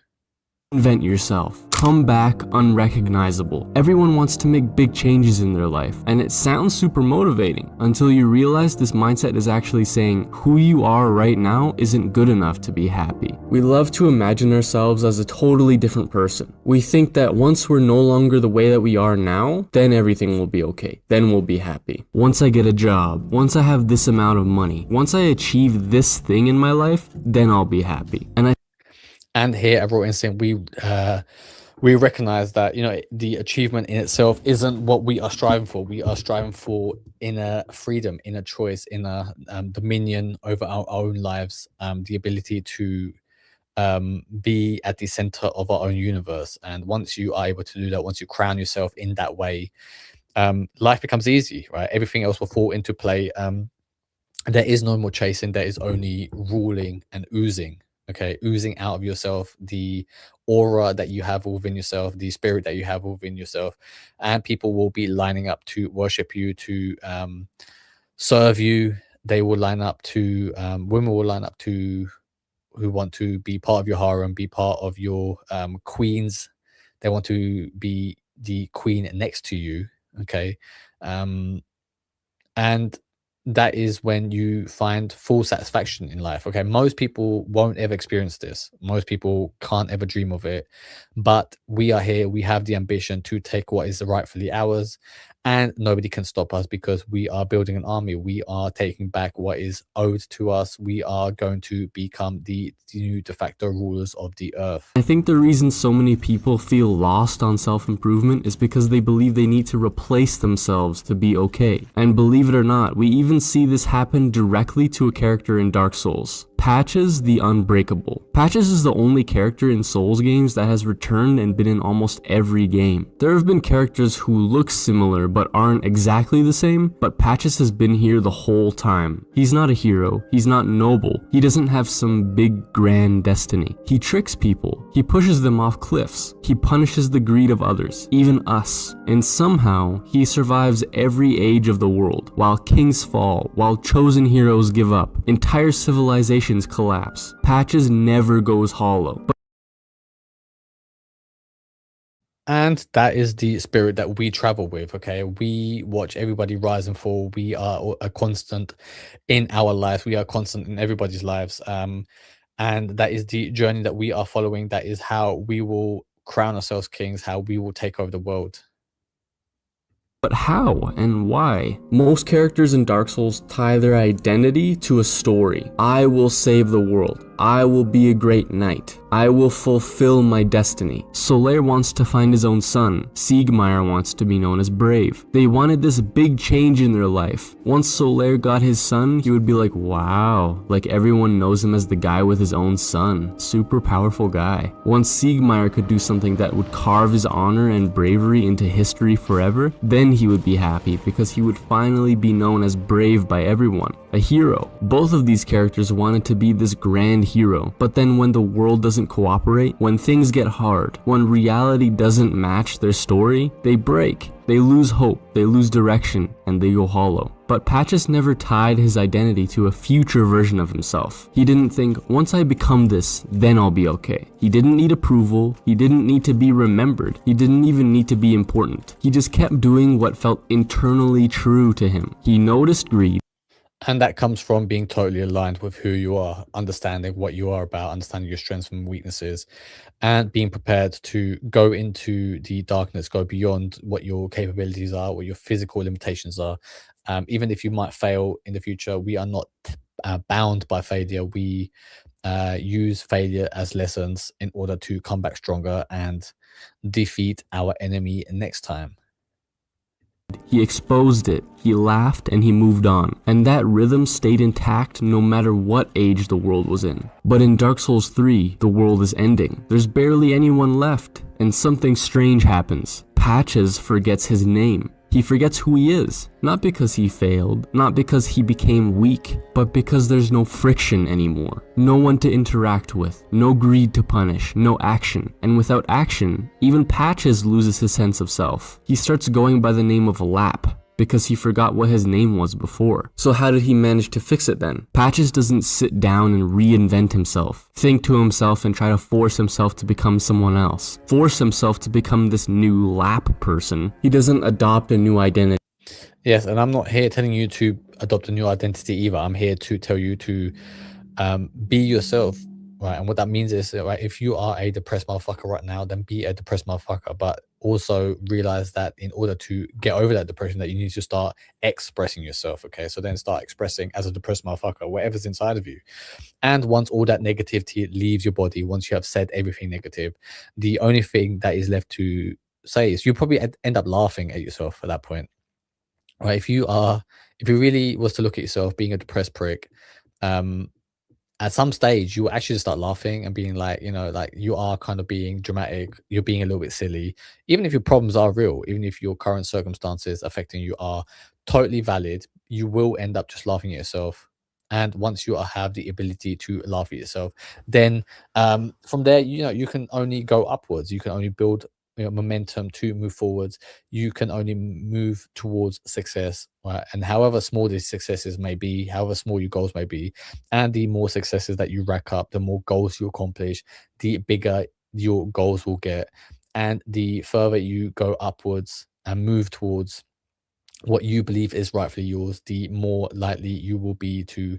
Invent yourself. Come back unrecognizable. Everyone wants to make big changes in their life, and it sounds super motivating until you realize this mindset is actually saying who you are right now isn't good enough to be happy. We love to imagine ourselves as a totally different person. We think that once we're no longer the way that we are now, then everything will be okay. Then we'll be happy. Once I get a job, once I have this amount of money, once I achieve this thing in my life, then I'll be happy. And here at Raw Instinct, we recognize that the achievement in itself isn't what we are striving for. We are striving for inner freedom, inner choice, inner dominion over our own lives, the ability to be at the center of our own universe. And once you are able to do that, once you crown yourself in that way, life becomes easy, right? Everything else will fall into play. There is no more chasing. There is only ruling and oozing. Okay, oozing out of yourself, the aura that you have within yourself, the spirit that you have within yourself, and people will be lining up to worship you, to serve you. They will line up to women will line up to who want to be part of your harem, be part of your queens. They want to be the queen next to you. Okay, and that is when you find full satisfaction in life. Okay, most people won't ever experience this. Most people can't ever dream of it. But we are here. We have the ambition to take what is rightfully ours, and nobody can stop us because we are building an army. We are taking back what is owed to us. We are going to become the new de facto rulers of the earth. I think the reason so many people feel lost on self-improvement is because they believe they need to replace themselves to be okay. And believe it or not, we even see this happen directly to a character in Dark Souls. Patches the Unbreakable. Patches is the only character in Souls games that has returned and been in almost every game. There have been characters who look similar but aren't exactly the same, but Patches has been here the whole time. He's not a hero, he's not noble, he doesn't have some big grand destiny. He tricks people, he pushes them off cliffs, he punishes the greed of others, even us, and somehow he survives every age of the world. While kings fall, while chosen heroes give up, entire civilizations collapse, Patches never goes hollow. And that is the spirit that we travel with. Okay, we watch everybody rise and fall. We are a constant in our lives. We are constant in everybody's lives. And that is the journey that we are following. That is how we will crown ourselves kings, how we will take over the world. But how and why? Most characters in Dark Souls tie their identity to a story. I will save the world. I will be a great knight. I will fulfill my destiny. Solaire wants to find his own son. Siegmeyer wants to be known as brave. They wanted this big change in their life. Once Solaire got his son, he would be like, wow, like everyone knows him as the guy with his own son. Super powerful guy. Once Siegmeyer could do something that would carve his honor and bravery into history forever, then he would be happy because he would finally be known as brave by everyone. A hero. Both of these characters wanted to be this grand hero, but then when the world doesn't cooperate, when things get hard, when reality doesn't match their story, they break. They lose hope, they lose direction, and they go hollow. But Patches never tied his identity to a future version of himself. He didn't think, once I become this, then I'll be okay. He didn't need approval, he didn't need to be remembered, he didn't even need to be important. He just kept doing what felt internally true to him. He noticed greed. And that comes from being totally aligned with who you are, understanding what you are about, understanding your strengths and weaknesses, and being prepared to go into the darkness, go beyond what your capabilities are, what your physical limitations are. Even if you might fail in the future, we are not bound by failure. We use failure as lessons in order to come back stronger and defeat our enemy next time. He exposed it, he laughed, and he moved on. And that rhythm stayed intact no matter what age the world was in. But in Dark Souls 3, the world is ending. There's barely anyone left, and something strange happens. Patches forgets his name. He forgets who he is, not because he failed, not because he became weak, but because there's no friction anymore. No one to interact with, no greed to punish, no action. And without action, even Patches loses his sense of self. He starts going by the name of Lap, because he forgot what his name was before. So how did he manage to fix it then? Patches doesn't sit down and reinvent himself, think to himself and try to force himself to become someone else, force himself to become this new Lap person. He doesn't adopt a new identity. Yes, and I'm not here telling you to adopt a new identity either. I'm here to tell you to be yourself, right? And what that means is, right, if you are a depressed motherfucker right now, then be a depressed motherfucker. But also realize that in order to get over that depression, that you need to start expressing yourself. Okay, so then start expressing as a depressed motherfucker whatever's inside of you. And once all that negativity leaves your body, once you have said everything negative, the only thing that is left to say is you probably end up laughing at yourself at that point, right? If you really was to look at yourself being a depressed prick, at some stage you will actually start laughing and being like, like you are kind of being dramatic, you're being a little bit silly, even if your problems are real, even if your current circumstances affecting you are totally valid, you will end up just laughing at yourself. And once you have the ability to laugh at yourself, then from there, you can only go upwards, you can only build momentum to move forwards, you can only move towards success, right? And however small these successes may be, however small your goals may be, and the more successes that you rack up, the more goals you accomplish, the bigger your goals will get, and the further you go upwards and move towards what you believe is rightfully yours, the more likely you will be to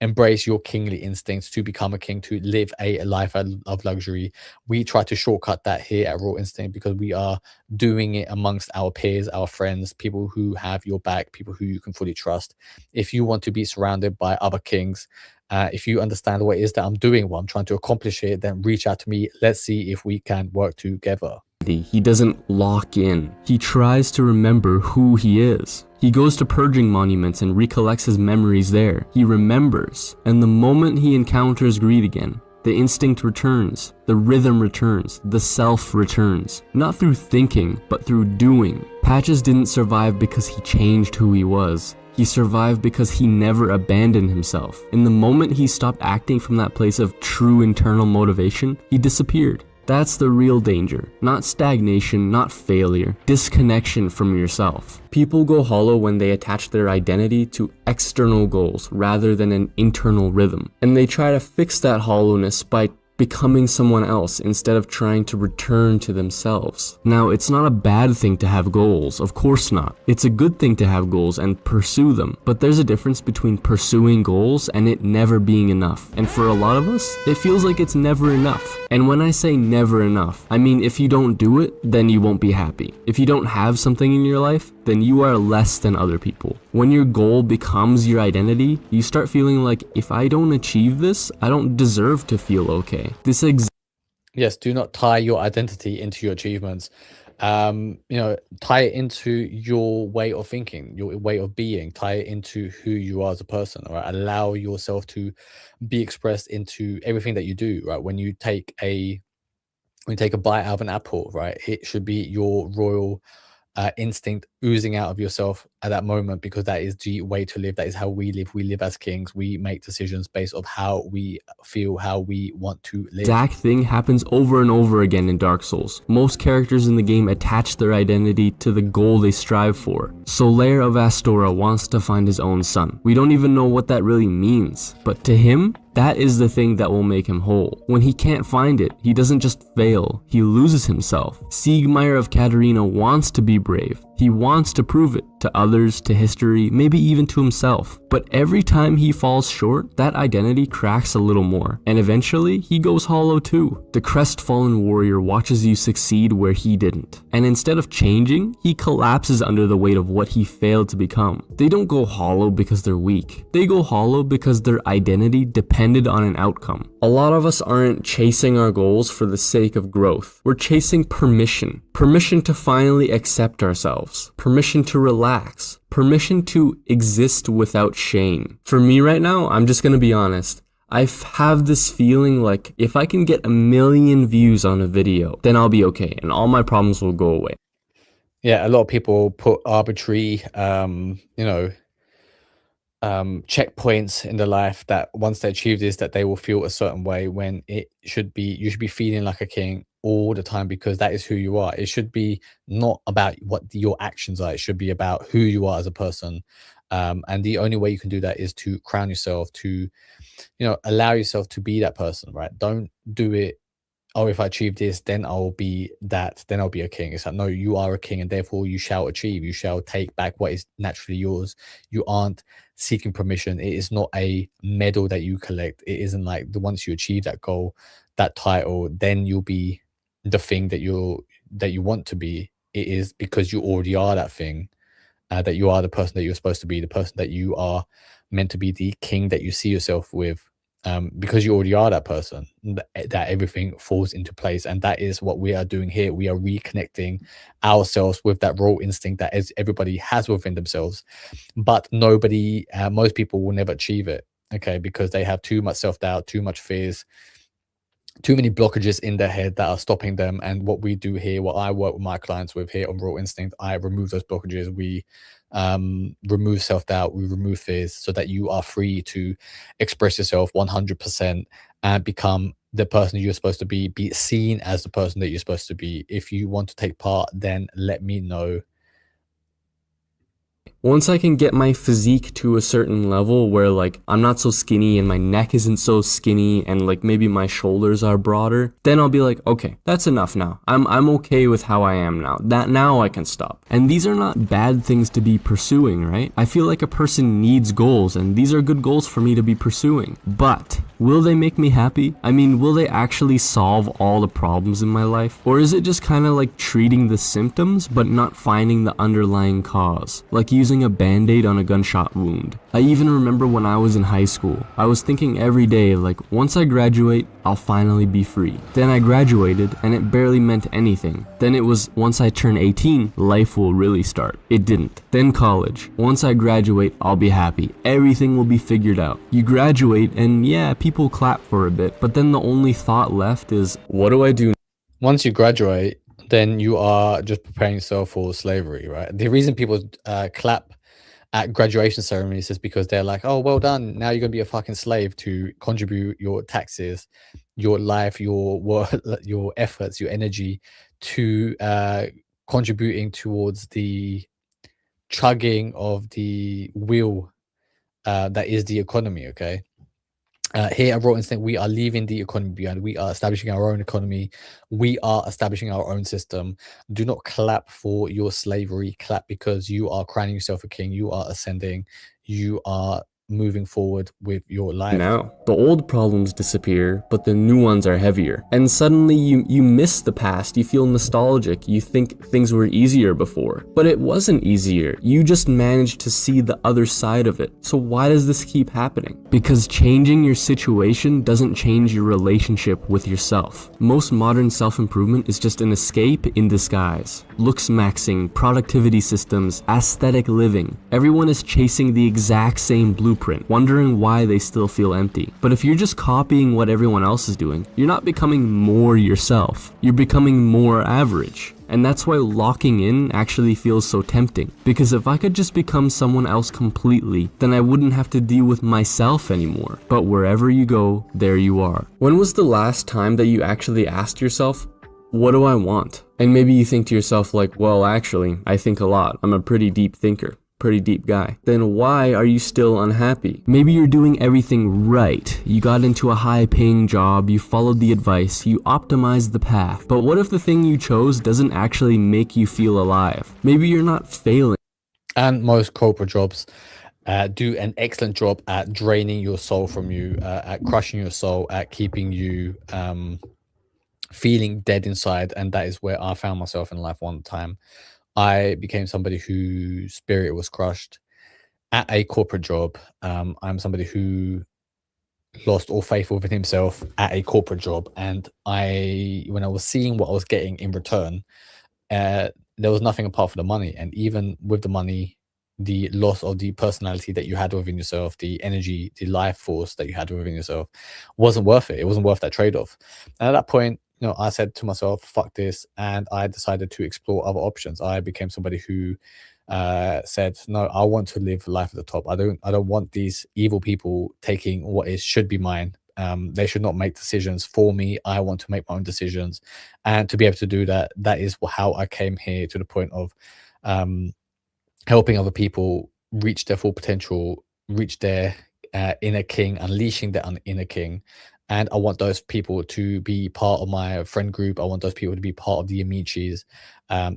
embrace your kingly instincts, to become a king, to live a life of luxury. We try to shortcut that here at Raw Instinct because we are doing it amongst our peers, our friends, people who have your back, people who you can fully trust. If you want to be surrounded by other kings, if you understand what it is that I'm doing, what I'm trying to accomplish here, then reach out to me. Let's see if we can work together. He doesn't lock in. He tries to remember who he is. He goes to purging monuments and recollects his memories there. He remembers, and the moment he encounters greed again, the instinct returns, the rhythm returns, the self returns. Not through thinking, but through doing. Patches didn't survive because he changed who he was. He survived because he never abandoned himself. In the moment he stopped acting from that place of true internal motivation, he disappeared. That's the real danger. Not stagnation, not failure. Disconnection from yourself. People go hollow when they attach their identity to external goals rather than an internal rhythm. And they try to fix that hollowness by becoming someone else instead of trying to return to themselves. Now, it's not a bad thing to have goals, of course not. It's a good thing to have goals and pursue them, but there's a difference between pursuing goals and it never being enough. And for a lot of us, it feels like it's never enough. And when I say never enough, I mean if you don't do it, then you won't be happy. If you don't have something in your life, then you are less than other people. When your goal becomes your identity, you start feeling like, if I don't achieve this, I don't deserve to feel okay. Yes, do not tie your identity into your achievements. Tie it into your way of thinking, your way of being, tie it into who you are as a person, right? Allow yourself to be expressed into everything that you do, right? When you take a bite out of an apple, right? It should be your royal instinct oozing out of yourself at that moment, because that is the way to live. That is how we live. We live as kings. We make decisions based on how we feel, how we want to live. Exact thing happens over and over again in Dark Souls. Most characters in the game attach their identity to the goal they strive for. Solaire of Astora wants to find his own son. We don't even know what that really means, but to him, that is the thing that will make him whole. When he can't find it, he doesn't just fail, he loses himself. Siegmeyer of Katarina wants to be brave. He wants to prove it to others, to history, maybe even to himself. But every time he falls short, that identity cracks a little more, and eventually he goes hollow too. The crestfallen warrior watches you succeed where he didn't, and instead of changing, he collapses under the weight of what he failed to become. They don't go hollow because they're weak. They go hollow because their identity depended on an outcome. A lot of us aren't chasing our goals for the sake of growth. We're chasing permission. Permission to finally accept ourselves. Permission to relax. Permission to exist without shame. For me right now, I'm just gonna be honest. I have this feeling like if I can get 1 million views on a video, then I'll be okay and all my problems will go away. Yeah, a lot of people put arbitrary, checkpoints in their life that once they achieve this, that they will feel a certain way, when it should be, you should be feeling like a king all the time, because that is who you are. It should be not about what your actions are. It should be about who you are as a person. And the only way you can do that is to crown yourself, to, allow yourself to be that person, right? Don't do it, oh, if I achieve this, then I'll be that, then I'll be a king. It's like, no, you are a king, and therefore you shall achieve, you shall take back what is naturally yours. You aren't seeking permission. It is not a medal that you collect. It isn't like once you achieve that goal, that title, then you'll be the thing that you want to be. It is because you already are that thing, that you are the person that you're supposed to be, the person that you are meant to be, the king that you see yourself with. Because you already are that person, that everything falls into place. And that is what we are doing here. We are reconnecting ourselves with that raw instinct that everybody has within themselves, but most people will never achieve it, okay, because they have too much self-doubt, too much fears, too many blockages in their head that are stopping them. And what we do here, what I work with my clients with here on Raw Instinct, I remove those blockages. We remove self-doubt, we remove fears, so that you are free to express yourself 100% and become the person you're supposed to be seen as the person that you're supposed to be. If you want to take part, then let me know. Once I can get my physique to a certain level where like I'm not so skinny and my neck isn't so skinny and like maybe my shoulders are broader, then I'll be like, okay, that's enough now. I'm okay with how I am now. That now I can stop. And these are not bad things to be pursuing, right? I feel like a person needs goals, and these are good goals for me to be pursuing. But will they make me happy? I mean, will they actually solve all the problems in my life? Or is it just kind of like treating the symptoms but not finding the underlying cause? Like using a band-aid on a gunshot wound. I even remember when I was in high school, I was thinking every day, like, once I graduate, I'll finally be free. Then I graduated, and it barely meant anything. Then it was, once I turn 18, life will really start. It didn't. Then college. Once I graduate, I'll be happy. Everything will be figured out. You graduate, and yeah, people clap for a bit, but then the only thought left is, what do I do? Once you graduate, then you are just preparing yourself for slavery, right? The reason people clap at graduation ceremonies is because they're like, oh, well done, now you're gonna be a fucking slave to contribute your taxes, your life, your work, your efforts, your energy to contributing towards the chugging of the wheel that is the economy, okay? Here at Raw Instinct, we are leaving the economy behind. We are establishing our own economy. We are establishing our own system. Do not clap for your slavery. Clap because you are crowning yourself a king. You are ascending. You are moving forward with your life. Now, the old problems disappear, but the new ones are heavier. And suddenly you miss the past, you feel nostalgic, you think things were easier before. But it wasn't easier, you just managed to see the other side of it. So why does this keep happening? Because changing your situation doesn't change your relationship with yourself. Most modern self-improvement is just an escape in disguise. Looks maxing, productivity systems, aesthetic living. Everyone is chasing the exact same blueprint, wondering why they still feel empty. But if you're just copying what everyone else is doing, you're not becoming more yourself. You're becoming more average. And that's why locking in actually feels so tempting. Because if I could just become someone else completely, then I wouldn't have to deal with myself anymore. But wherever you go, there you are. When was the last time that you actually asked yourself, what do I want? And maybe you think to yourself like, well, actually, I think a lot. I'm a pretty deep thinker. Pretty deep guy. Then why are you still unhappy? Maybe you're doing everything right. You got into a high-paying job, you followed the advice, you optimized the path. But what if the thing you chose doesn't actually make you feel alive? Maybe you're not failing. And most corporate jobs do an excellent job at draining your soul from you, at crushing your soul, at keeping you feeling dead inside. And that is where I found myself in life one time. I became somebody whose spirit was crushed at a corporate job. I'm somebody who lost all faith within himself at a corporate job. And when I was seeing what I was getting in return, there was nothing apart from the money. And even with the money, the loss of the personality that you had within yourself, the energy, the life force that you had within yourself wasn't worth it. It wasn't worth that trade-off. And at that point, I said to myself, fuck this. And I decided to explore other options. I became somebody who said, no, I want to live life at the top. I don't want these evil people taking what should be mine. They should not make decisions for me. I want to make my own decisions. And to be able to do that, that is how I came here, to the point of helping other people reach their full potential, reach their inner king, unleashing their inner king. And I want those people to be part of my friend group. I want those people to be part of the Amichis,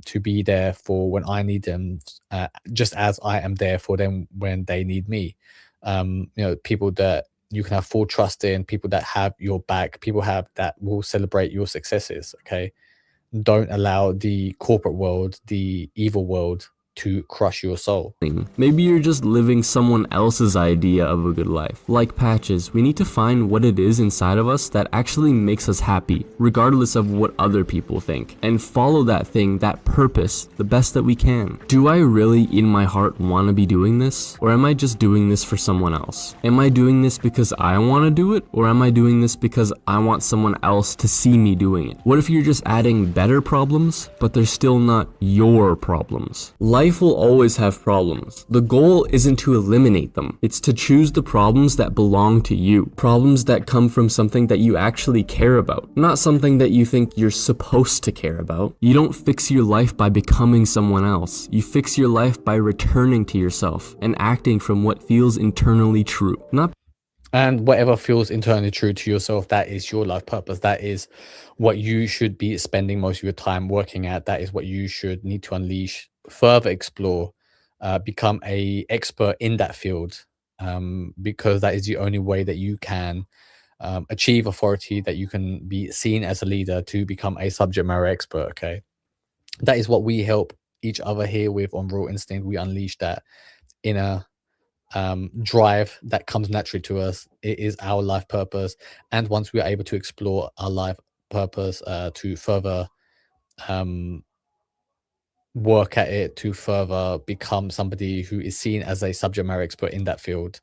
to be there for when I need them, just as I am there for them when they need me. People that you can have full trust in, people that have your back, people that will celebrate your successes. Okay. Don't allow the corporate world, the evil world, to crush your soul. Maybe you're just living someone else's idea of a good life. Like Patches, we need to find what it is inside of us that actually makes us happy, regardless of what other people think, and follow that thing, that purpose, the best that we can. Do I really in my heart want to be doing this? Or am I just doing this for someone else? Am I doing this because I want to do it? Or am I doing this because I want someone else to see me doing it? What if you're just adding better problems, but they're still not your problems? Life will always have problems. The goal isn't to eliminate them. It's to choose the problems that belong to you. Problems that come from something that you actually care about, not something that you think you're supposed to care about. You don't fix your life by becoming someone else. You fix your life by returning to yourself and acting from what feels internally true. And whatever feels internally true to yourself, that is your life purpose. That is what you should be spending most of your time working at. That is what you should need to unleash, further explore, become an expert in that field, because that is the only way that you can achieve authority, that you can be seen as a leader, to become a subject matter expert. Okay. That is what we help each other here with on Raw Instinct. We unleash that inner drive that comes naturally to us. It is our life purpose. And once we are able to explore our life purpose, to further work at it, to further become somebody who is seen as a subject matter expert in that field,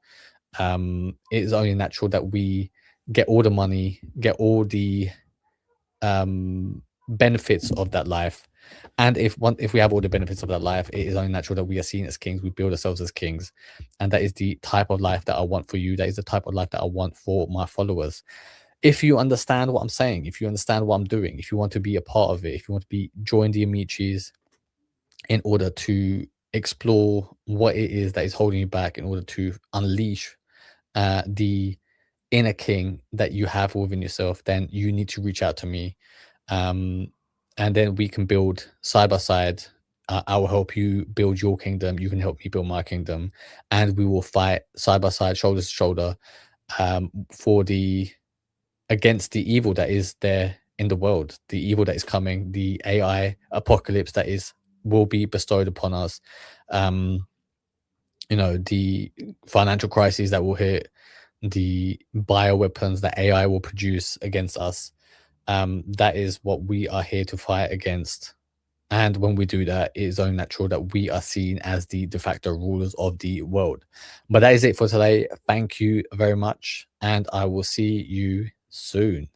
it is only natural that we get all the money, get all the benefits of that life. And if we have all the benefits of that life, it is only natural that we are seen as kings. We build ourselves as kings. And that is the type of life that I want for you. That is the type of life that I want for my followers. If you understand what I'm saying, if you understand what I'm doing, if you want to be a part of it, if you want to join the Amichis in order to explore what it is that is holding you back, in order to unleash the inner king that you have within yourself, then you need to reach out to me. And then we can build side by side. I will help you build your kingdom. You can help me build my kingdom, and we will fight side by side, shoulder to shoulder, for the against the evil that is there in the world, the evil that is coming, the AI apocalypse that will be bestowed upon us. The financial crises that will hit, the bioweapons that AI will produce against us. That is what we are here to fight against. And when we do that, it is only natural that we are seen as the de facto rulers of the world. But that is it for today. Thank you very much, and I will see you soon.